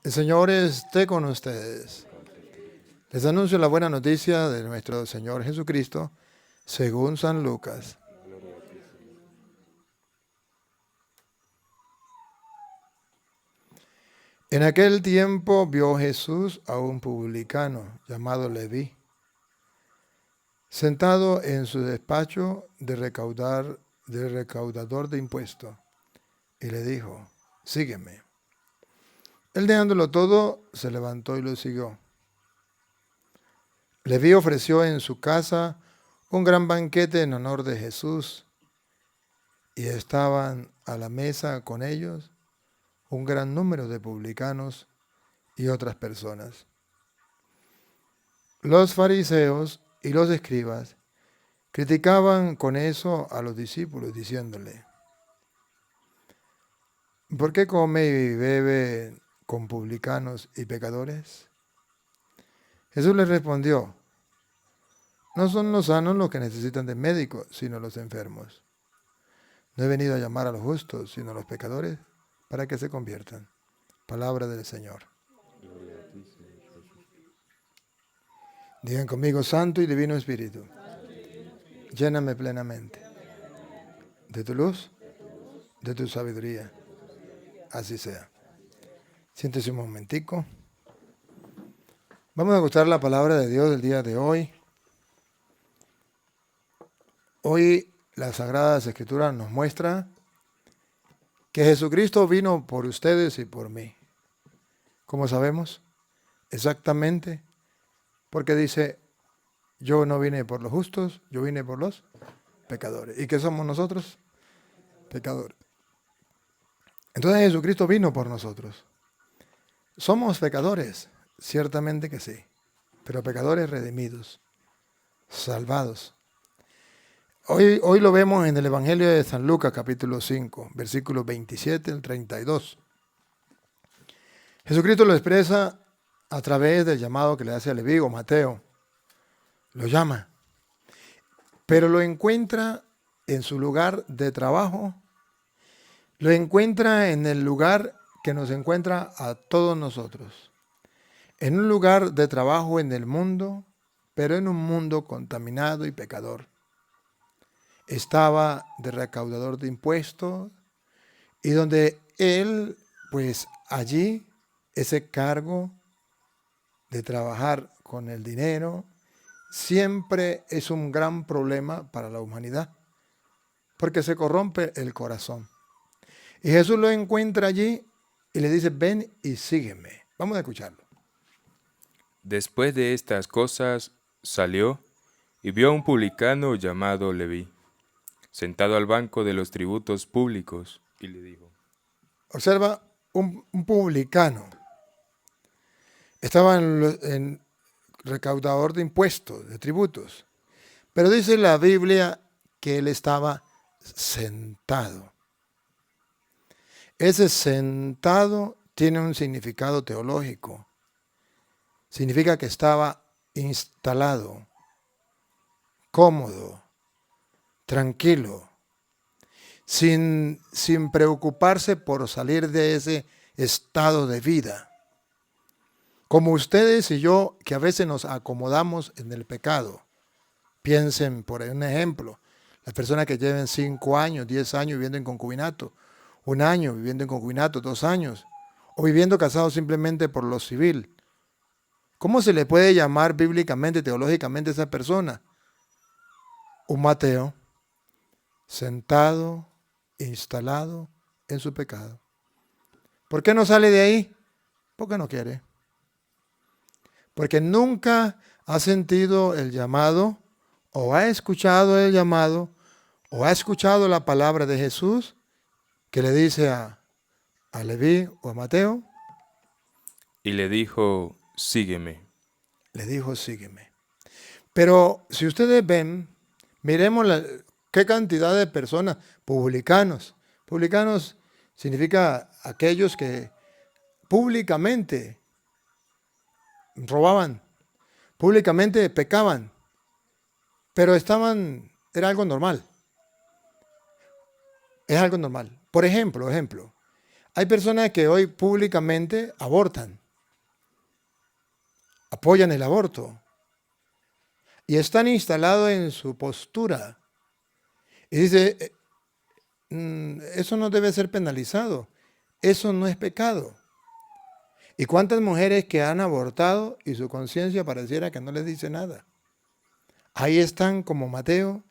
El Señor esté con ustedes. Les anuncio la buena noticia de nuestro Señor Jesucristo, según San Lucas. En aquel tiempo vio Jesús a un publicano llamado Leví, sentado en su despacho de recaudador de impuestos, y le dijo: sígueme. Él, dejándolo todo, se levantó y lo siguió. Leví ofreció en su casa un gran banquete en honor de Jesús, y estaban a la mesa con ellos un gran número de publicanos y otras personas. Los fariseos y los escribas criticaban con eso a los discípulos, diciéndole: ¿por qué come y bebe con publicanos y pecadores? Jesús les respondió: no son los sanos los que necesitan de médico, sino los enfermos. No he venido a llamar a los justos, sino a los pecadores, para que se conviertan. Palabra del Señor. Digan conmigo: Santo y Divino Espíritu, lléname plenamente de tu luz, de tu sabiduría. Así sea. Siéntese un momentico. Vamos a escuchar la palabra de Dios del día de hoy. Hoy las Sagradas Escrituras nos muestra que Jesucristo vino por ustedes y por mí. ¿Cómo sabemos? Exactamente porque dice: yo no vine por los justos, yo vine por los pecadores. ¿Y qué somos nosotros? Pecadores. Entonces Jesucristo vino por nosotros. ¿Somos pecadores? Ciertamente que sí, pero pecadores redimidos, salvados. Hoy lo vemos en el Evangelio de San Lucas, capítulo 5, versículos 27 al 32. Jesucristo lo expresa a través del llamado que le hace a Leví o Mateo. Lo llama, pero lo encuentra en su lugar de trabajo, lo encuentra en el lugar que nos encuentra a todos nosotros, en un lugar de trabajo en el mundo, pero en un mundo contaminado y pecador. Estaba de recaudador de impuestos y donde él, pues allí, ese cargo de trabajar con el dinero, siempre es un gran problema para la humanidad, porque se corrompe el corazón. Y Jesús lo encuentra allí y le dice: ven y sígueme. Vamos a escucharlo. Después de estas cosas, salió y vio a un publicano llamado Leví, sentado al banco de los tributos públicos, y le dijo: Observa, un publicano. Estaba en recaudador de impuestos, de tributos. Pero dice la Biblia que él estaba sentado. Ese sentado tiene un significado teológico. Significa que estaba instalado, cómodo, tranquilo, sin preocuparse por salir de ese estado de vida. Como ustedes y yo, que a veces nos acomodamos en el pecado. Piensen, por un ejemplo, las personas que lleven 5 años, 10 años viviendo en concubinato, 1 año viviendo en concubinato, 2 años, o viviendo casados simplemente por lo civil. ¿Cómo se le puede llamar bíblicamente, teológicamente a esa persona? Un Mateo, sentado, instalado en su pecado. ¿Por qué no sale de ahí? Porque no quiere. Porque nunca ha sentido el llamado, o ha escuchado el llamado, o ha escuchado la palabra de Jesús que le dice a Leví o a Mateo. y le dijo: sígueme. Le dijo: sígueme. Pero si ustedes ven, miremos qué cantidad de personas, publicanos. Publicanos significa aquellos que públicamente robaban, públicamente pecaban, pero era algo normal. Es algo normal. Por ejemplo, Hay personas que hoy públicamente abortan, apoyan el aborto y están instalados en su postura. Y dice, eso no debe ser penalizado, eso no es pecado. ¿Y cuántas mujeres que han abortado y su conciencia pareciera que no les dice nada? Ahí están como Mateo,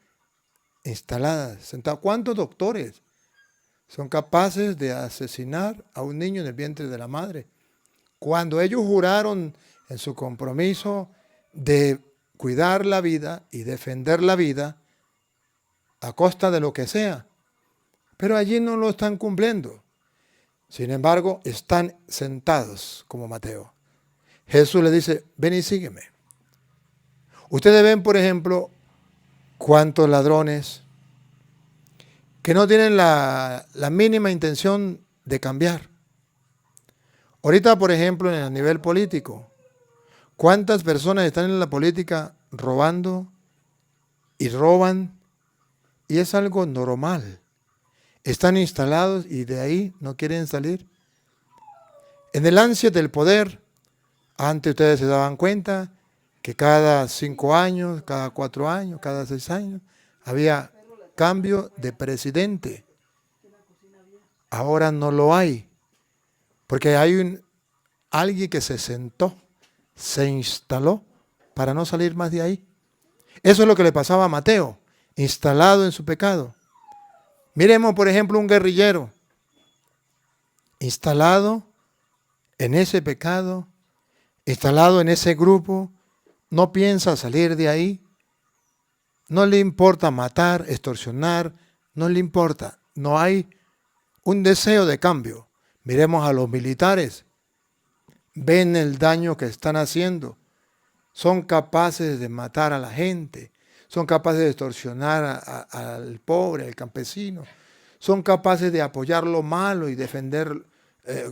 instaladas, sentadas. ¿Cuántos doctores son capaces de asesinar a un niño en el vientre de la madre? Cuando ellos juraron en su compromiso de cuidar la vida y defender la vida a costa de lo que sea. Pero allí no lo están cumpliendo. Sin embargo, están sentados como Mateo. Jesús le dice, ven y sígueme. Ustedes ven, por ejemplo, cuántos ladrones que no tienen la mínima intención de cambiar. Ahorita, por ejemplo, en el nivel político, ¿cuántas personas están en la política robando y roban? Y es algo normal. Están instalados y de ahí no quieren salir. En el ansia del poder, antes ustedes se daban cuenta que cada 5 años, cada 4 años, cada 6 años, había cambio de presidente. Ahora no lo hay, porque hay alguien que se sentó, se instaló para no salir más de ahí. Eso es lo que le pasaba a Mateo, instalado en su pecado. Miremos, por ejemplo, un guerrillero instalado en ese pecado, instalado en ese grupo, no piensa salir de ahí, no le importa matar, extorsionar, no le importa, no hay un deseo de cambio. Miremos a los militares, ven el daño que están haciendo, son capaces de matar a la gente, son capaces de extorsionar al pobre, al campesino, son capaces de apoyar lo malo y defender,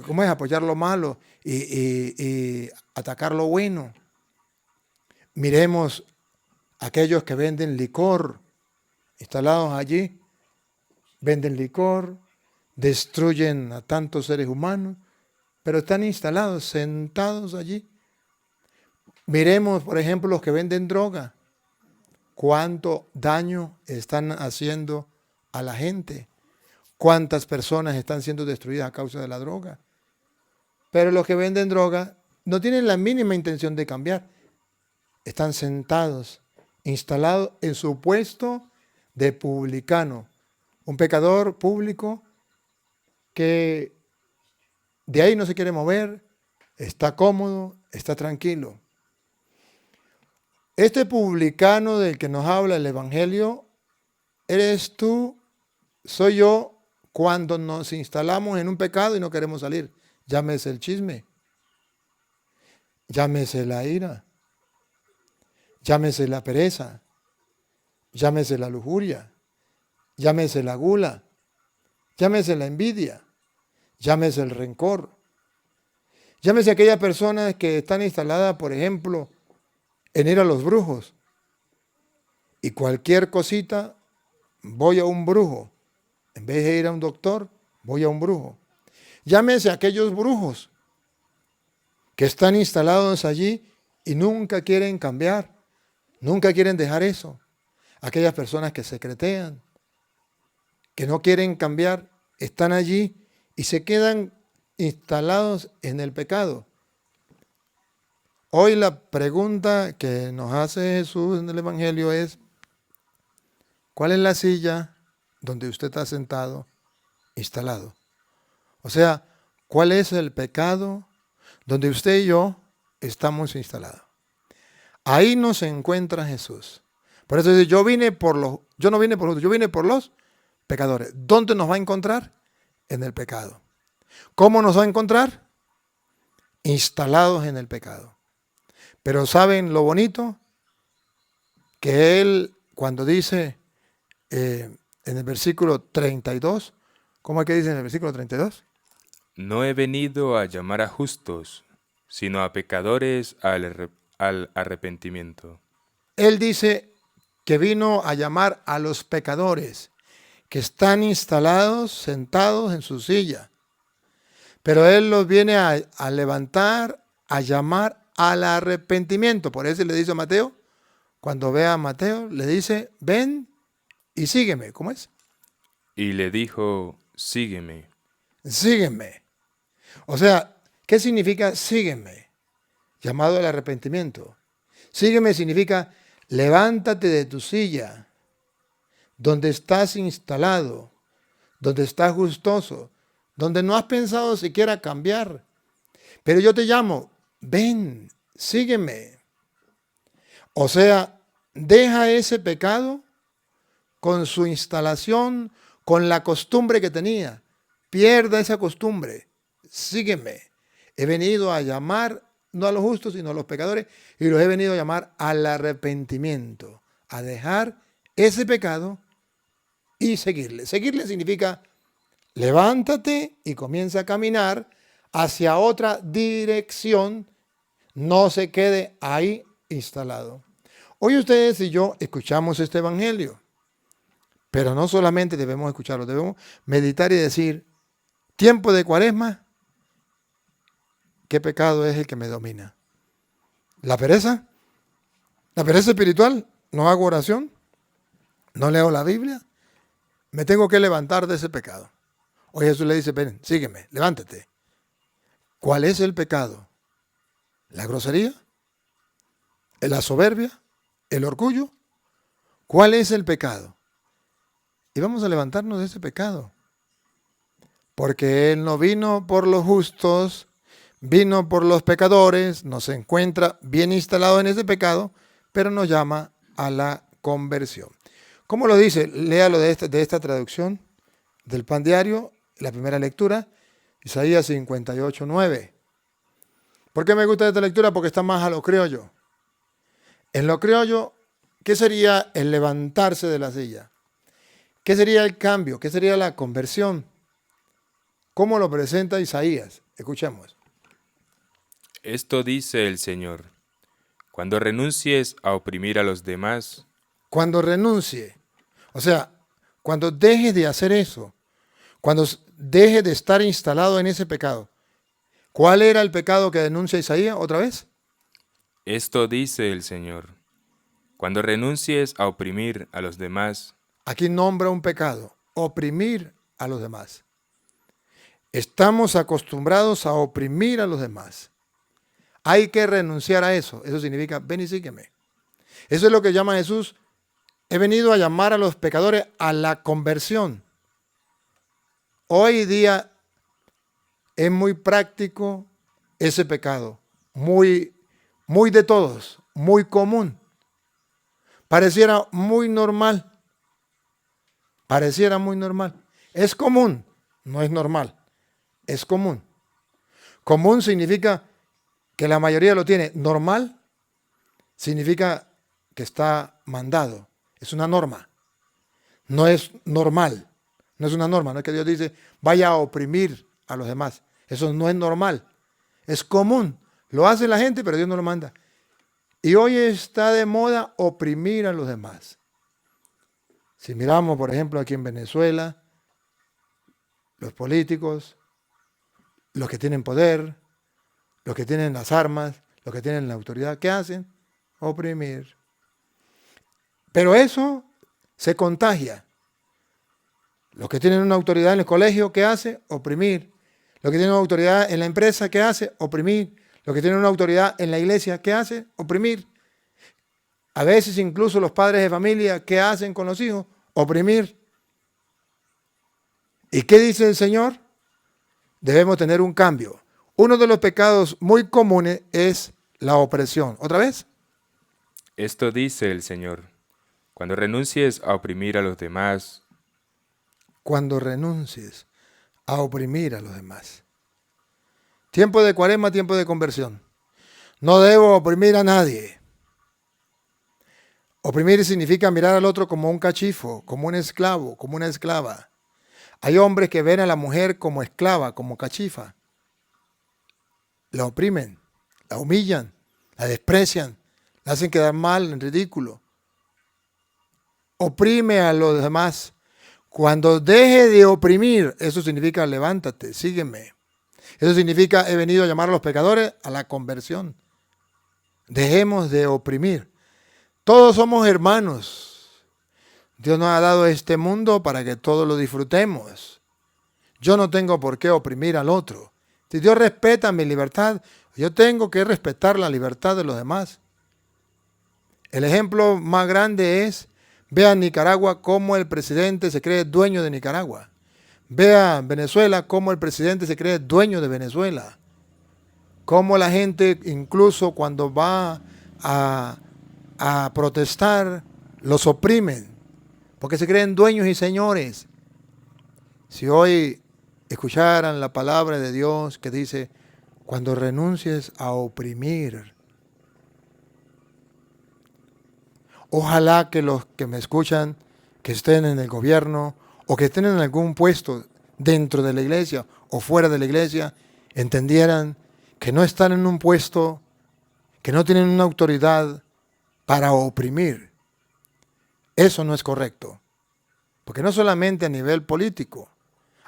¿cómo es? Apoyar lo malo y atacar lo bueno. Miremos aquellos que venden licor, instalados allí, venden licor, destruyen a tantos seres humanos, pero están instalados, sentados allí. Miremos, por ejemplo, los que venden droga. Cuánto daño están haciendo a la gente. Cuántas personas están siendo destruidas a causa de la droga. Pero los que venden droga no tienen la mínima intención de cambiar. Están sentados, instalados en su puesto de publicano. Un pecador público que de ahí no se quiere mover, está cómodo, está tranquilo. Este publicano del que nos habla el Evangelio, eres tú, soy yo, cuando nos instalamos en un pecado y no queremos salir. Llámese el chisme, llámese la ira, llámese la pereza, llámese la lujuria, llámese la gula, llámese la envidia, llámese el rencor, llámese aquellas personas que están instaladas, por ejemplo, en ir a los brujos. Y cualquier cosita, voy a un brujo. En vez de ir a un doctor, voy a un brujo. Llámese a aquellos brujos que están instalados allí y nunca quieren cambiar, nunca quieren dejar eso. Aquellas personas que secretean, que no quieren cambiar, están allí y se quedan instalados en el pecado. Hoy la pregunta que nos hace Jesús en el Evangelio es, ¿cuál es la silla donde usted está sentado, instalado? O sea, ¿cuál es el pecado donde usted y yo estamos instalados? Ahí nos encuentra Jesús. Por eso dice, yo no vine por los, yo vine por los pecadores. ¿Dónde nos va a encontrar? En el pecado. ¿Cómo nos va a encontrar? Instalados en el pecado. Pero ¿saben lo bonito? Que Él, cuando dice en el versículo 32, ¿cómo es que dice en el versículo 32? No he venido a llamar a justos, sino a pecadores al arrepentimiento. Él dice que vino a llamar a los pecadores que están instalados, sentados en su silla. Pero Él los viene a levantar, a llamar al arrepentimiento. Por eso le dice a Mateo, cuando ve a Mateo, le dice, ven y sígueme. ¿Cómo es? Y le dijo, sígueme. Sígueme. O sea, ¿qué significa sígueme? Llamado al arrepentimiento. Sígueme significa levántate de tu silla, donde estás instalado, donde estás gustoso, donde no has pensado siquiera cambiar. Pero yo te llamo, ven, sígueme. O sea, deja ese pecado con su instalación, con la costumbre que tenía. Pierda esa costumbre, sígueme. He venido a llamar no a los justos, sino a los pecadores, y los he venido a llamar al arrepentimiento, a dejar ese pecado y seguirle. Seguirle significa levántate y comienza a caminar hacia otra dirección, no se quede ahí instalado. Hoy ustedes y yo escuchamos este evangelio, pero no solamente debemos escucharlo, debemos meditar y decir, tiempo de Cuaresma, ¿qué pecado es el que me domina? ¿La pereza? ¿La pereza espiritual? ¿No hago oración? ¿No leo la Biblia? Me tengo que levantar de ese pecado. Hoy Jesús le dice, ven, sígueme, levántate. ¿Cuál es el pecado? ¿La grosería? ¿La soberbia? ¿El orgullo? ¿Cuál es el pecado? Y vamos a levantarnos de ese pecado. Porque Él no vino por los justos, vino por los pecadores, nos encuentra bien instalado en ese pecado, pero nos llama a la conversión. ¿Cómo lo dice? Léalo de esta traducción del Pan Diario, la primera lectura, Isaías 58:9. ¿Por qué me gusta esta lectura? Porque está más a lo criollo. En lo criollo, ¿qué sería el levantarse de la silla? ¿Qué sería el cambio? ¿Qué sería la conversión? ¿Cómo lo presenta Isaías? Escuchemos. Esto dice el Señor, cuando renuncies a oprimir a los demás. Cuando renuncie, o sea, cuando deje de hacer eso, cuando deje de estar instalado en ese pecado. ¿Cuál era el pecado que denuncia Isaías otra vez? Esto dice el Señor, cuando renuncies a oprimir a los demás. Aquí nombra un pecado, oprimir a los demás. Estamos acostumbrados a oprimir a los demás. Hay que renunciar a eso. Eso significa, ven y sígueme. Eso es lo que llama Jesús. He venido a llamar a los pecadores a la conversión. Hoy día es muy práctico ese pecado, muy de todos, muy común. Pareciera muy normal. Pareciera muy normal. Es común, no es normal. Es común. Común significa que la mayoría lo tiene. Normal significa que está mandado. Es una norma. No es normal. No es una norma. No es que Dios dice, vaya a oprimir a los demás. Eso no es normal. Es común. Lo hace la gente, pero Dios no lo manda. Y hoy está de moda oprimir a los demás. Si miramos, por ejemplo, aquí en Venezuela, los políticos, los que tienen poder, los que tienen las armas, los que tienen la autoridad, ¿qué hacen? Oprimir. Pero eso se contagia. Los que tienen una autoridad en el colegio, ¿qué hace? Oprimir. Los que tienen una autoridad en la empresa, ¿qué hace? Oprimir. Los que tienen una autoridad en la iglesia, ¿qué hace? Oprimir. A veces incluso los padres de familia, ¿qué hacen con los hijos? Oprimir. ¿Y qué dice el Señor? Debemos tener un cambio. Uno de los pecados muy comunes es la opresión. ¿Otra vez? Esto dice el Señor, cuando renuncies a oprimir a los demás. Cuando renuncies a oprimir a los demás. Tiempo de Cuaresma, tiempo de conversión. No debo oprimir a nadie. Oprimir significa mirar al otro como un cachifo, como un esclavo, como una esclava. Hay hombres que ven a la mujer como esclava, como cachifa. La oprimen, la humillan, la desprecian, la hacen quedar mal, en ridículo. Oprime a los demás. Cuando deje de oprimir, eso significa levántate, sígueme. Eso significa, he venido a llamar a los pecadores a la conversión. Dejemos de oprimir. Todos somos hermanos. Dios nos ha dado este mundo para que todos lo disfrutemos. Yo no tengo por qué oprimir al otro. Si Dios respeta mi libertad, yo tengo que respetar la libertad de los demás. El ejemplo más grande es, vea Nicaragua cómo el presidente se cree dueño de Nicaragua. Vea Venezuela cómo el presidente se cree dueño de Venezuela. Cómo la gente, incluso cuando va a protestar, los oprimen, porque se creen dueños y señores. Si hoy escucharan la palabra de Dios que dice, cuando renuncies a oprimir, ojalá que los que me escuchan, que estén en el gobierno o que estén en algún puesto dentro de la iglesia o fuera de la iglesia, entendieran que no están en un puesto, que no tienen una autoridad para oprimir. Eso no es correcto. Porque no solamente a nivel político,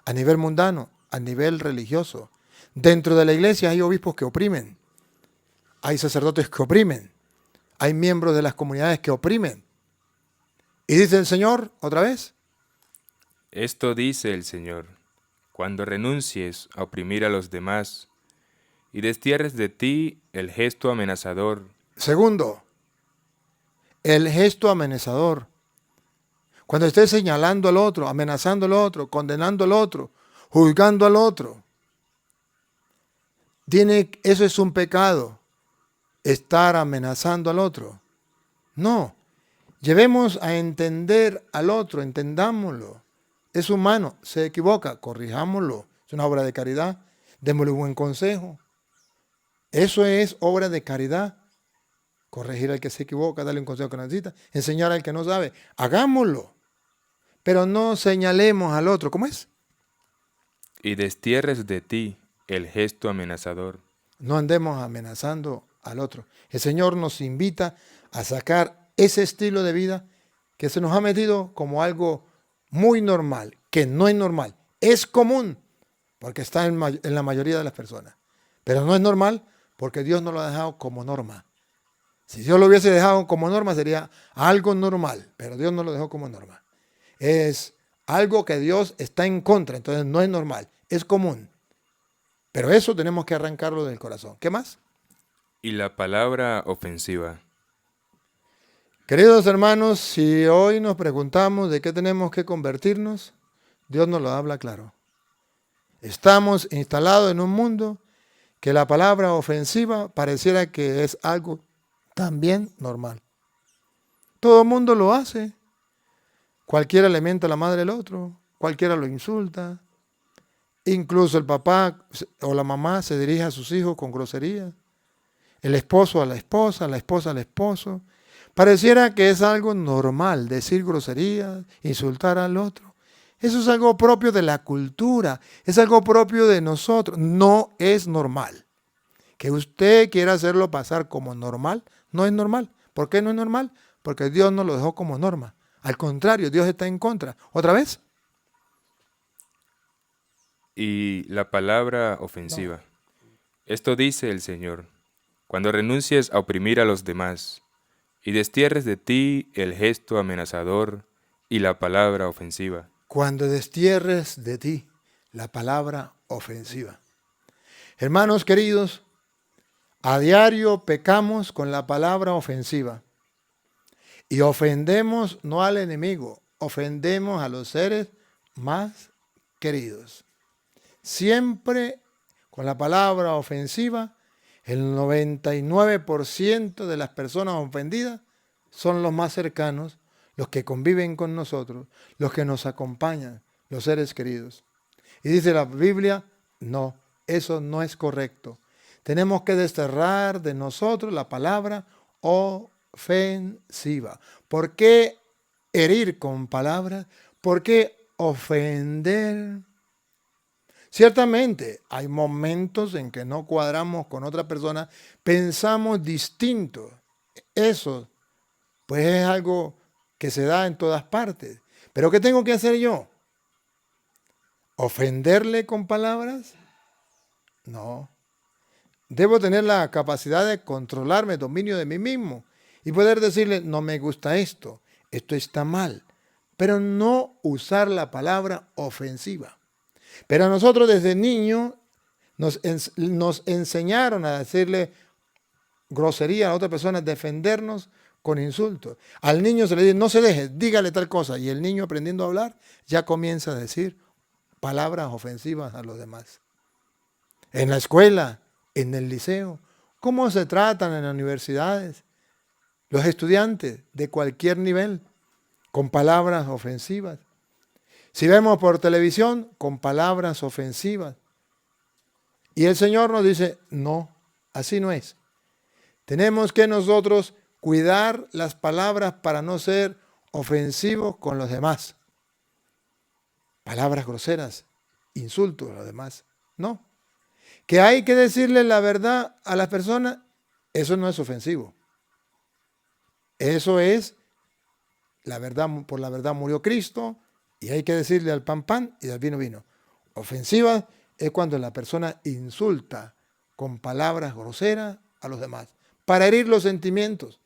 a nivel mundano, a nivel religioso. Dentro de la iglesia hay obispos que oprimen, hay sacerdotes que oprimen, hay miembros de las comunidades que oprimen. Y dice el Señor, otra vez, Esto dice el Señor, cuando renuncies a oprimir a los demás y destierres de ti el gesto amenazador. segundo, el gesto amenazador. Cuando estés señalando al otro, amenazando al otro, condenando al otro, juzgando al otro, eso es un pecado, estar amenazando al otro. No, llevemos a entender al otro, entendámoslo. Es humano, se equivoca, corrijámoslo. Es una obra de caridad, démosle un buen consejo. Eso es obra de caridad. Corregir al que se equivoca, darle un consejo que necesita, enseñar al que no sabe. Hagámoslo, pero no señalemos al otro. ¿Cómo es? Y destierres de ti el gesto amenazador. No andemos amenazando al otro. El Señor nos invita a sacar ese estilo de vida que se nos ha metido como algo muy normal, que no es normal, es común, porque está en la mayoría de las personas. Pero no es normal porque Dios no lo ha dejado como norma. Si Dios lo hubiese dejado como norma sería algo normal, pero Dios no lo dejó como norma. Es algo que Dios está en contra, entonces no es normal, es común. Pero eso tenemos que arrancarlo del corazón. ¿Qué más? Y la palabra ofensiva. Queridos hermanos, si hoy nos preguntamos de qué tenemos que convertirnos, Dios nos lo habla claro. Estamos instalados en un mundo que la palabra ofensiva pareciera que es algo también normal. Todo el mundo lo hace. Cualquiera le miente a la madre del otro, cualquiera lo insulta. Incluso el papá o la mamá se dirige a sus hijos con grosería. El esposo a la esposa al esposo. Pareciera que es algo normal decir groserías, insultar al otro. Eso es algo propio de la cultura, es algo propio de nosotros. No es normal. Que usted quiera hacerlo pasar como normal, no es normal. ¿Por qué no es normal? Porque Dios no lo dejó como norma. Al contrario, Dios está en contra. ¿Otra vez? Y la palabra ofensiva. Esto dice el Señor, cuando renuncies a oprimir a los demás y destierres de ti el gesto amenazador y la palabra ofensiva. Cuando destierres de ti la palabra ofensiva. Hermanos queridos, a diario pecamos con la palabra ofensiva y ofendemos no al enemigo, ofendemos a los seres más queridos. Siempre con la palabra ofensiva, el 99% de las personas ofendidas son los más cercanos, los que conviven con nosotros, los que nos acompañan, los seres queridos. Y dice la Biblia, no, eso no es correcto. Tenemos que desterrar de nosotros la palabra ofensiva. ¿Por qué herir con palabras? ¿Por qué ofender? Ciertamente hay momentos en que no cuadramos con otra persona, pensamos distinto. Eso pues es algo que se da en todas partes. ¿Pero qué tengo que hacer yo? ¿Ofenderle con palabras? No. Debo tener la capacidad de controlarme, dominio de mí mismo y poder decirle, no me gusta esto, esto está mal, pero no usar la palabra ofensiva. Pero a nosotros desde niños nos enseñaron a decirle grosería a otra persona, defendernos con insultos. Al niño se le dice, no se deje, dígale tal cosa. Y el niño aprendiendo a hablar ya comienza a decir palabras ofensivas a los demás. En la escuela, en el liceo, ¿cómo se tratan en las universidades los estudiantes de cualquier nivel? Con palabras ofensivas. Si vemos por televisión, con palabras ofensivas. Y el Señor nos dice, no, así no es. Tenemos que nosotros cuidar las palabras para no ser ofensivos con los demás. Palabras groseras, insultos a los demás. No. Que hay que decirle la verdad a las personas, eso no es ofensivo. Eso es la verdad, por la verdad murió Cristo, y hay que decirle al pan, pan, y al vino, vino. Ofensiva es cuando la persona insulta con palabras groseras a los demás, para herir los sentimientos.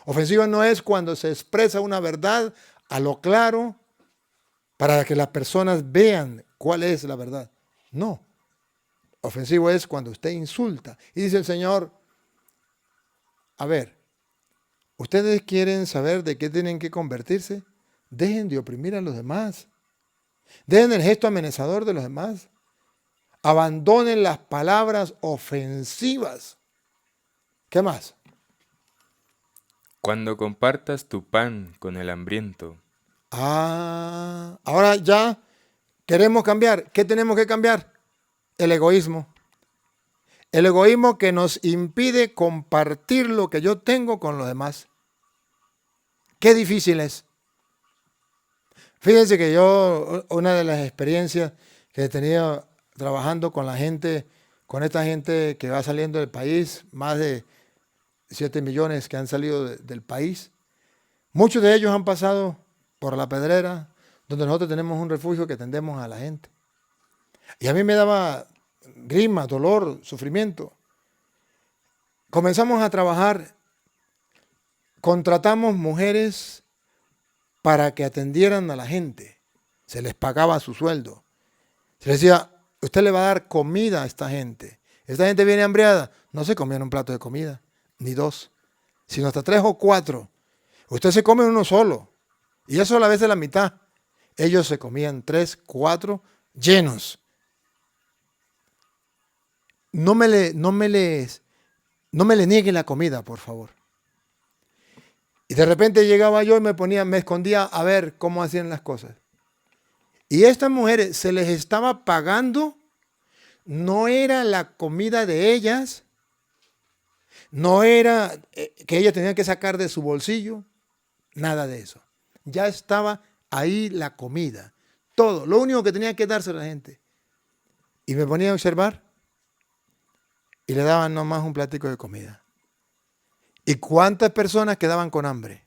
Ofensiva no es cuando se expresa una verdad a lo claro, para que las personas vean cuál es la verdad. No. Ofensivo es cuando usted insulta. Y dice el Señor, a ver, ¿ustedes quieren saber de qué tienen que convertirse? Dejen de oprimir a los demás. Dejen el gesto amenazador de los demás. Abandonen las palabras ofensivas. ¿Qué más? Cuando compartas tu pan con el hambriento. Ahora ya queremos cambiar. ¿Qué tenemos que cambiar? El egoísmo. El egoísmo que nos impide compartir lo que yo tengo con los demás. Qué difícil es. Fíjense que yo, una de las experiencias que he tenido trabajando con la gente, con esta gente que va saliendo del país, más de 7 millones que han salido del país, muchos de ellos han pasado por La Pedrera, donde nosotros tenemos un refugio que atendemos a la gente. Y a mí me daba grima, dolor, sufrimiento. Comenzamos a trabajar, contratamos mujeres para que atendieran a la gente. Se les pagaba su sueldo. Se les decía, usted le va a dar comida a esta gente. Esta gente viene hambriada. No se comían un plato de comida, ni dos, sino hasta 3 o 4. Usted se come uno solo. Y eso a la vez de la mitad. Ellos se comían 3, 4 llenos. No me le niegue la comida, por favor. Y de repente llegaba yo y me escondía a ver cómo hacían las cosas. Y estas mujeres se les estaba pagando, no era la comida de ellas, no era que ellas tenían que sacar de su bolsillo, nada de eso. Ya estaba ahí la comida, todo, lo único que tenía que darse a la gente. Y me ponía a observar y le daban nomás un platico de comida. ¿Y cuántas personas quedaban con hambre?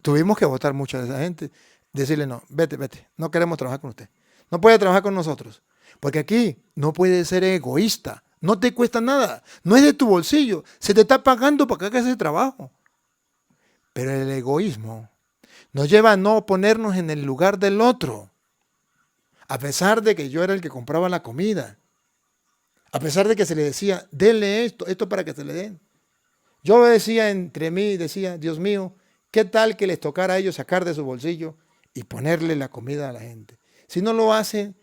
Tuvimos que votar mucha de esa gente, decirle no, vete, no queremos trabajar con usted. No puede trabajar con nosotros, porque aquí no puede ser egoísta, no te cuesta nada, no es de tu bolsillo, se te está pagando para que hagas ese trabajo. Pero el egoísmo nos lleva a no ponernos en el lugar del otro, a pesar de que yo era el que compraba la comida, a pesar de que se le decía, denle esto para que se le den. Yo decía entre mí, decía, Dios mío, ¿qué tal que les tocara a ellos sacar de su bolsillo y ponerle la comida a la gente? Si no lo hacen,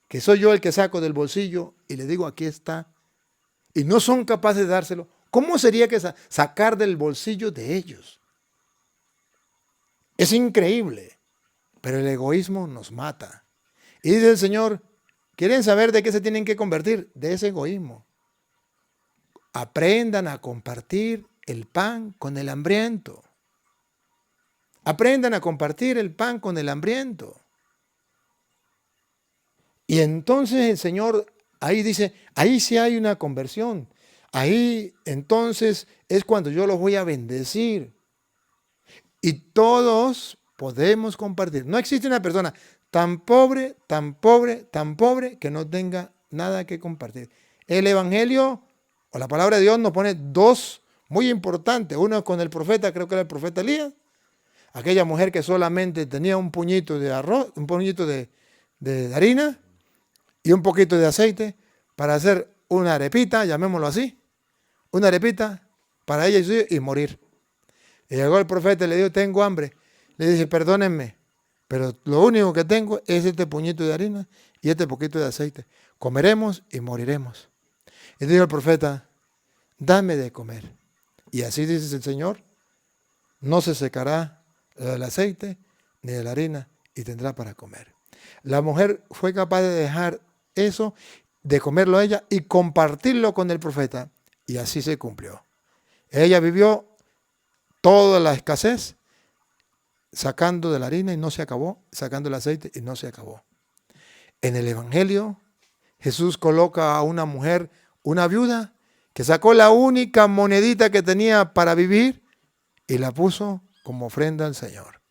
que soy yo el que saco del bolsillo y le digo, aquí está, y no son capaces de dárselo, ¿cómo sería que sacar del bolsillo de ellos? Es increíble, pero el egoísmo nos mata. Y dice el Señor, ¿quieren saber de qué se tienen que convertir? De ese egoísmo. Aprendan a compartir el pan con el hambriento. Aprendan a compartir el pan con el hambriento. Y entonces el Señor ahí dice, ahí sí hay una conversión. Ahí entonces es cuando yo los voy a bendecir. Y todos podemos compartir. No existe una persona tan pobre, tan pobre, tan pobre que no tenga nada que compartir. El Evangelio o la palabra de Dios nos pone dos muy importantes. Uno con el profeta, creo que era el profeta Elías, aquella mujer que solamente tenía un puñito de arroz, un puñito de harina y un poquito de aceite para hacer una arepita, llamémoslo así, una arepita para ella y su hijo y morir. Y llegó el profeta y le dijo, tengo hambre. Le dice, perdónenme, pero lo único que tengo es este puñito de harina y este poquito de aceite. Comeremos y moriremos. Y dijo el profeta, dame de comer. Y así dice el Señor, no se secará el aceite ni de la harina y tendrá para comer. La mujer fue capaz de dejar eso, de comerlo ella y compartirlo con el profeta. Y así se cumplió. Ella vivió toda la escasez, sacando de la harina y no se acabó, sacando el aceite y no se acabó. En el Evangelio, Jesús coloca a una mujer, una viuda, que sacó la única monedita que tenía para vivir y la puso como ofrenda al Señor.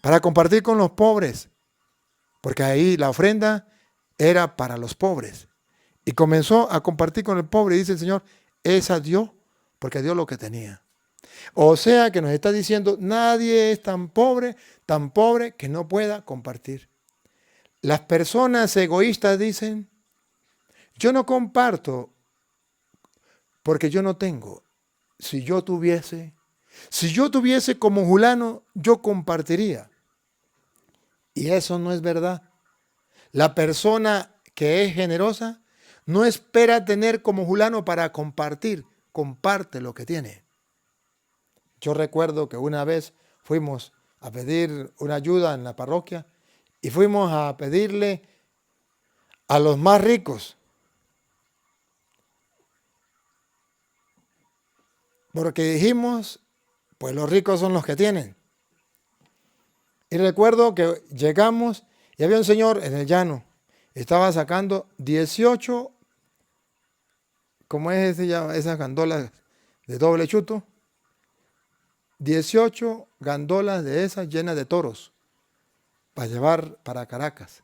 Para compartir con los pobres, porque ahí la ofrenda era para los pobres. Y comenzó a compartir con el pobre y dice el Señor, esa dio, porque dio lo que tenía. O sea que nos está diciendo, nadie es tan pobre que no pueda compartir. Las personas egoístas dicen, yo no comparto porque yo no tengo. Si yo tuviese como Julano, yo compartiría. Y eso no es verdad. La persona que es generosa no espera tener como Julano para compartir, comparte lo que tiene. Yo recuerdo que una vez fuimos a pedir una ayuda en la parroquia y fuimos a pedirle a los más ricos. Porque dijimos, pues los ricos son los que tienen. Y recuerdo que llegamos y había un señor en el llano. Estaba sacando 18, ¿cómo es esas gandolas de doble chuto? 18 gandolas de esas llenas de toros para llevar para Caracas.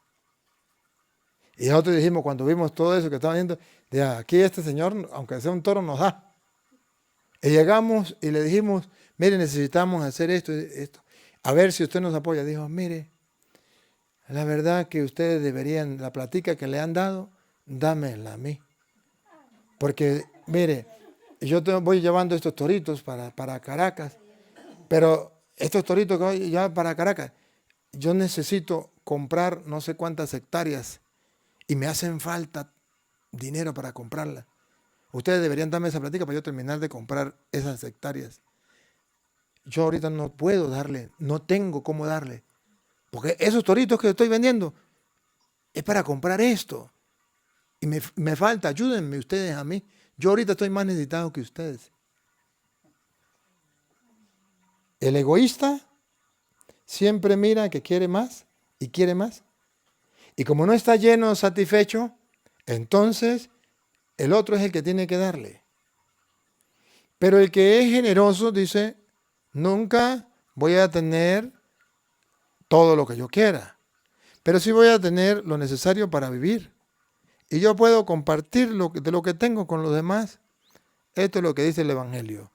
Y nosotros dijimos, cuando vimos todo eso que estaba viendo, de aquí este señor, aunque sea un toro, nos da. Y llegamos y le dijimos, mire, necesitamos hacer esto, a ver si usted nos apoya. Dijo, mire, la verdad que ustedes deberían, la platica que le han dado, dámela a mí. Porque, mire, yo voy llevando estos toritos para Caracas, pero estos toritos que voy ya para Caracas, yo necesito comprar no sé cuántas hectáreas y me hacen falta dinero para comprarlas. Ustedes deberían darme esa plática para yo terminar de comprar esas hectáreas. Yo ahorita no puedo darle, no tengo cómo darle. Porque esos toritos que estoy vendiendo es para comprar esto. Y me falta, ayúdenme ustedes a mí. Yo ahorita estoy más necesitado que ustedes. El egoísta siempre mira que quiere más y quiere más. Y como no está lleno, satisfecho, entonces el otro es el que tiene que darle. Pero el que es generoso dice, nunca voy a tener todo lo que yo quiera, pero sí voy a tener lo necesario para vivir. Y yo puedo compartir de lo que tengo con los demás. Esto es lo que dice el Evangelio.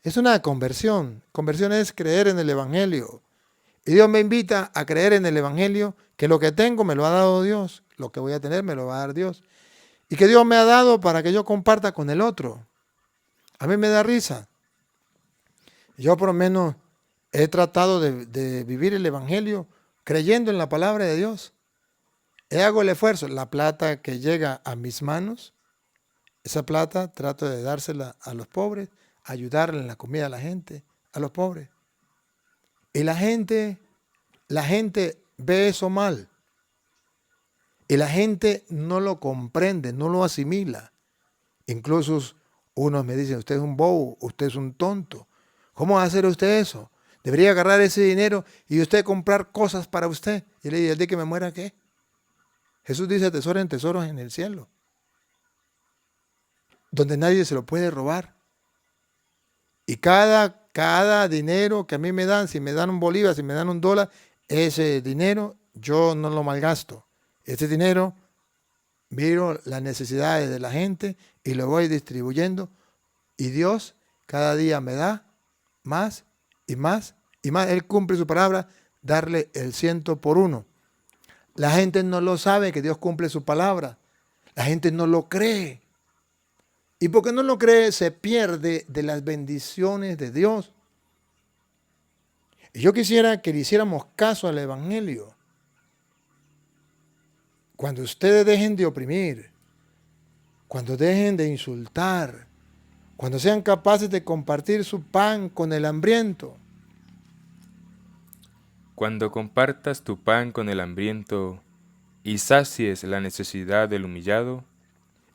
Es una conversión. Conversión es creer en el Evangelio. Y Dios me invita a creer en el Evangelio, que lo que tengo me lo ha dado Dios, lo que voy a tener me lo va a dar Dios. Y que Dios me ha dado para que yo comparta con el otro. A mí me da risa. Yo por lo menos he tratado de vivir el Evangelio creyendo en la palabra de Dios. Hago el esfuerzo. La plata que llega a mis manos, esa plata trato de dársela a los pobres, ayudarle en la comida a la gente, a los pobres. Y la gente ve eso mal. Y la gente no lo comprende, no lo asimila. Incluso unos me dicen, usted es un bobo, usted es un tonto. ¿Cómo va a hacer usted eso? Debería agarrar ese dinero y usted comprar cosas para usted. Y le digo, ¿el día que me muera qué? Jesús dice, atesoren tesoros en el cielo, donde nadie se lo puede robar. Y cada dinero que a mí me dan, si me dan un bolívar, si me dan un dólar, ese dinero yo no lo malgasto. Ese dinero miro las necesidades de la gente y lo voy distribuyendo. Y Dios cada día me da más y más y más. Él cumple su palabra, darle el 100 por 1. La gente no lo sabe que Dios cumple su palabra. La gente no lo cree. Y porque no lo cree, se pierde de las bendiciones de Dios. Y yo quisiera que le hiciéramos caso al Evangelio. Cuando ustedes dejen de oprimir, cuando dejen de insultar, cuando sean capaces de compartir su pan con el hambriento. Cuando compartas tu pan con el hambriento y sacies la necesidad del humillado,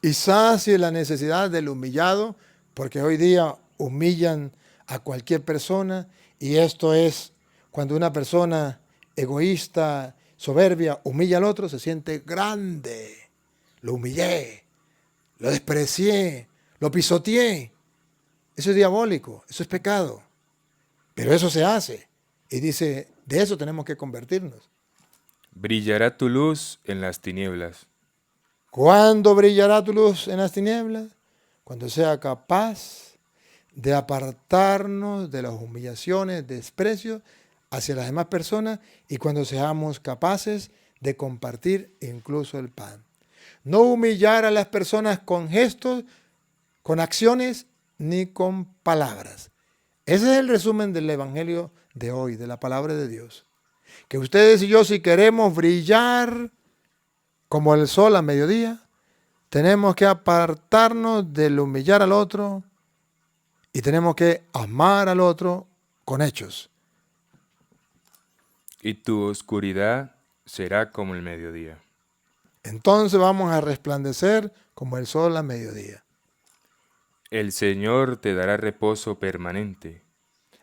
Y sacie la necesidad del humillado, porque hoy día humillan a cualquier persona, y esto es cuando una persona egoísta, soberbia, humilla al otro, se siente grande. Lo humillé, lo desprecié, lo pisoteé. Eso es diabólico, eso es pecado. Pero eso se hace. Y dice, de eso tenemos que convertirnos. brillará tu luz en las tinieblas. ¿Cuándo brillará tu luz en las tinieblas? Cuando sea capaz de apartarnos de las humillaciones, desprecios hacia las demás personas, y cuando seamos capaces de compartir incluso el pan. No humillar a las personas con gestos, con acciones, ni con palabras. Ese es el resumen del Evangelio de hoy, de la palabra de Dios. Que ustedes y yo, si queremos brillar como el sol a mediodía, tenemos que apartarnos del humillar al otro y tenemos que amar al otro con hechos. Y tu oscuridad será como el mediodía. Entonces vamos a resplandecer como el sol a mediodía. El Señor te dará reposo permanente.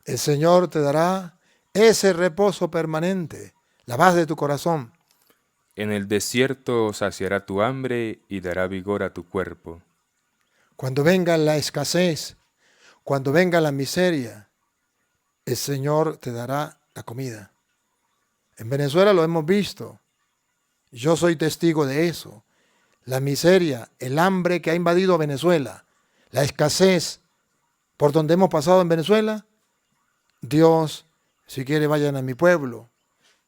El Señor te dará ese reposo permanente, la paz de tu corazón. En el desierto saciará tu hambre y dará vigor a tu cuerpo. Cuando venga la escasez, cuando venga la miseria, el Señor te dará la comida. En Venezuela lo hemos visto. Yo soy testigo de eso. La miseria, el hambre que ha invadido Venezuela, la escasez por donde hemos pasado en Venezuela. Dios, si quiere, vayan a mi pueblo.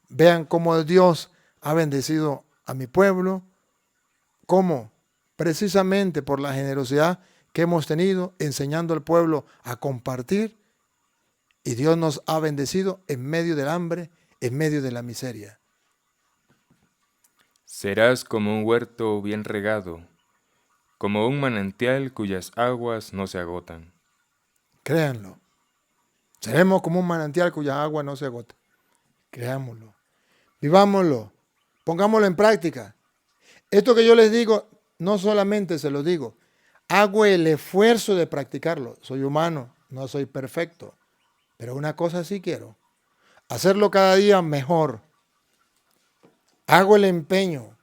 Vean cómo Dios ha bendecido a mi pueblo. ¿Cómo? Precisamente por la generosidad que hemos tenido enseñando al pueblo a compartir. Y Dios nos ha bendecido en medio del hambre, en medio de la miseria. Serás como un huerto bien regado, como un manantial cuyas aguas no se agotan. Créanlo. Seremos como un manantial cuya agua no se agota. Creámoslo. Vivámoslo. Pongámoslo en práctica. Esto que yo les digo, no solamente se lo digo, hago el esfuerzo de practicarlo. Soy humano, no soy perfecto. Pero una cosa sí quiero. Hacerlo cada día mejor. Hago el empeño.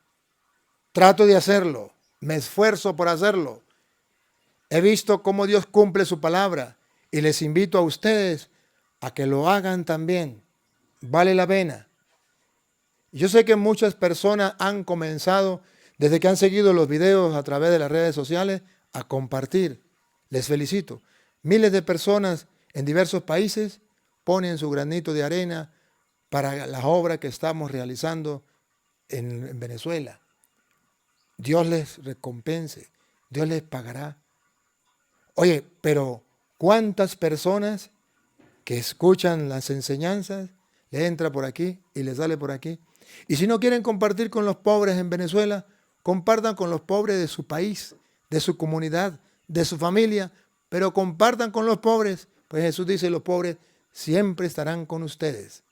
Trato de hacerlo. Me esfuerzo por hacerlo. He visto cómo Dios cumple su palabra y les invito a ustedes a que lo hagan también. Vale la pena. Yo sé que muchas personas han comenzado, desde que han seguido los videos a través de las redes sociales, a compartir. Les felicito. Miles de personas en diversos países ponen su granito de arena para las obras que estamos realizando en Venezuela. Dios les recompense, Dios les pagará. Oye, pero ¿cuántas personas que escuchan las enseñanzas le entra por aquí y le sale por aquí? Y si no quieren compartir con los pobres en Venezuela, compartan con los pobres de su país, de su comunidad, de su familia, pero compartan con los pobres, pues Jesús dice, los pobres siempre estarán con ustedes.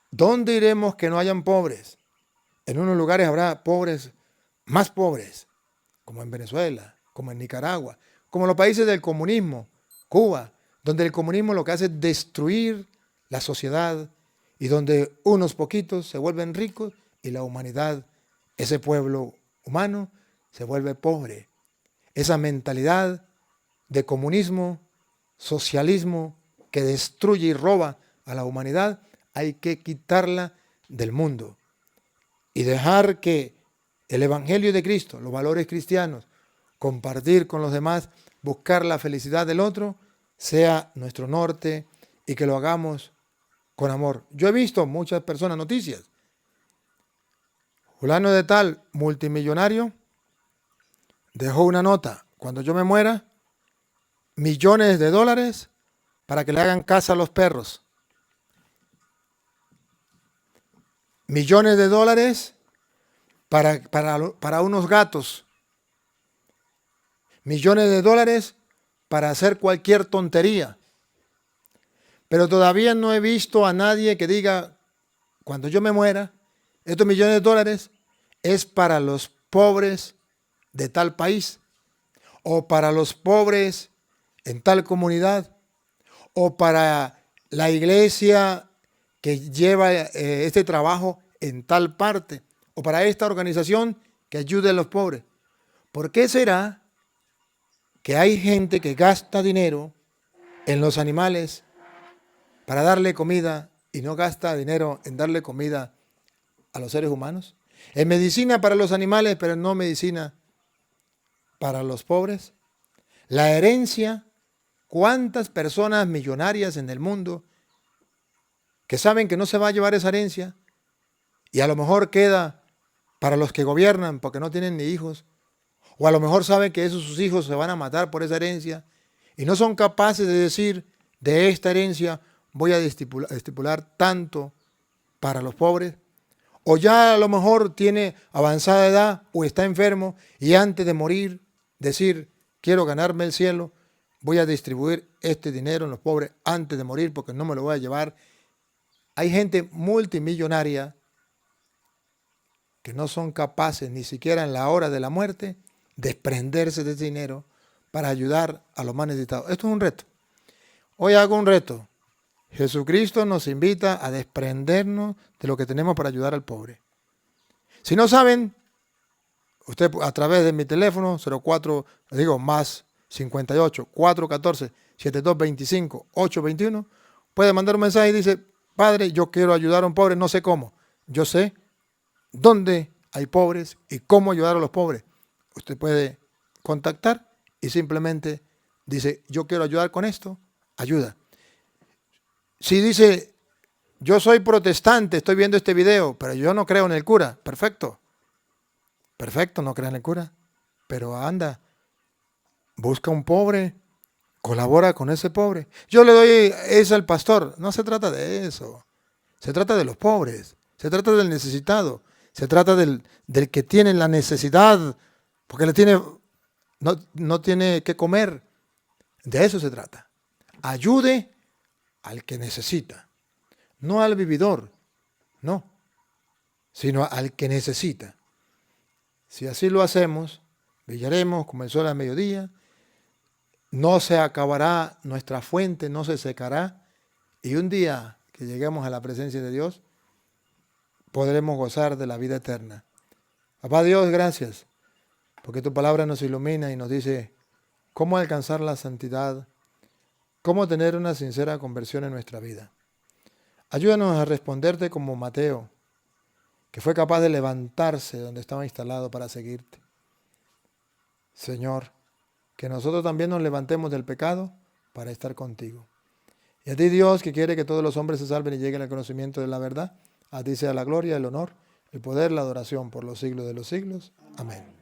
¿Dónde iremos que no hayan pobres? En unos lugares habrá pobres, más pobres, como en Venezuela, como en Nicaragua, como en los países del comunismo, Cuba, donde el comunismo lo que hace es destruir la sociedad y donde unos poquitos se vuelven ricos y la humanidad, ese pueblo humano, se vuelve pobre. Esa mentalidad de comunismo, socialismo, que destruye y roba a la humanidad, hay que quitarla del mundo y dejar que el Evangelio de Cristo, los valores cristianos, compartir con los demás, buscar la felicidad del otro, sea nuestro norte y que lo hagamos con amor. Yo he visto muchas personas, noticias. Fulano de tal, multimillonario, dejó una nota: cuando yo me muera, millones de dólares para que le hagan casa a los perros. Millones de dólares para unos gatos. Millones de dólares para hacer cualquier tontería. Pero todavía no he visto a nadie que diga: cuando yo me muera, estos millones de dólares es para los pobres de tal país, o para los pobres en tal comunidad, o para la iglesia que lleva este trabajo en tal parte, o para esta organización que ayude a los pobres. ¿Por qué será que hay gente que gasta dinero en los animales para darle comida y no gasta dinero en darle comida a los seres humanos? En medicina para los animales, pero no medicina para los pobres. La herencia, ¿cuántas personas millonarias en el mundo que saben que no se va a llevar esa herencia y a lo mejor queda para los que gobiernan porque no tienen ni hijos? O a lo mejor saben que sus hijos se van a matar por esa herencia y no son capaces de decir: de esta herencia voy a estipular tanto para los pobres. O ya a lo mejor tiene avanzada edad o está enfermo y antes de morir decir: quiero ganarme el cielo, voy a distribuir este dinero en los pobres antes de morir porque no me lo voy a llevar. Hay gente multimillonaria que no son capaces ni siquiera en la hora de la muerte desprenderse de ese dinero para ayudar a los más necesitados. Esto es un reto. Hoy hago un reto. Jesucristo nos invita a desprendernos de lo que tenemos para ayudar al pobre. Si no saben, usted a través de mi teléfono 58 414 7225 821 puede mandar un mensaje y dice: Padre, yo quiero ayudar a un pobre, no sé cómo. Yo sé dónde hay pobres y cómo ayudar a los pobres. Usted puede contactar y simplemente dice: yo quiero ayudar con esto, ayuda. Si dice: yo soy protestante, estoy viendo este video, pero yo no creo en el cura, perfecto. Perfecto, no crea en el cura, pero anda, busca un pobre, colabora con ese pobre. Yo le doy eso al pastor. No se trata de eso. Se trata de los pobres, se trata del necesitado, se trata del que tiene la necesidad, porque no tiene que comer. De eso se trata. Ayude al que necesita, no al vividor, no, sino al que necesita. Si así lo hacemos, brillaremos como el sol al mediodía, no se acabará nuestra fuente, no se secará, y un día que lleguemos a la presencia de Dios, podremos gozar de la vida eterna. Papá Dios, gracias, porque tu palabra nos ilumina y nos dice cómo alcanzar la santidad, cómo tener una sincera conversión en nuestra vida. Ayúdanos a responderte como Mateo, que fue capaz de levantarse donde estaba instalado para seguirte. Señor, que nosotros también nos levantemos del pecado para estar contigo. Y a ti, Dios, que quiere que todos los hombres se salven y lleguen al conocimiento de la verdad, a ti sea la gloria, el honor, el poder, la adoración por los siglos de los siglos. Amén.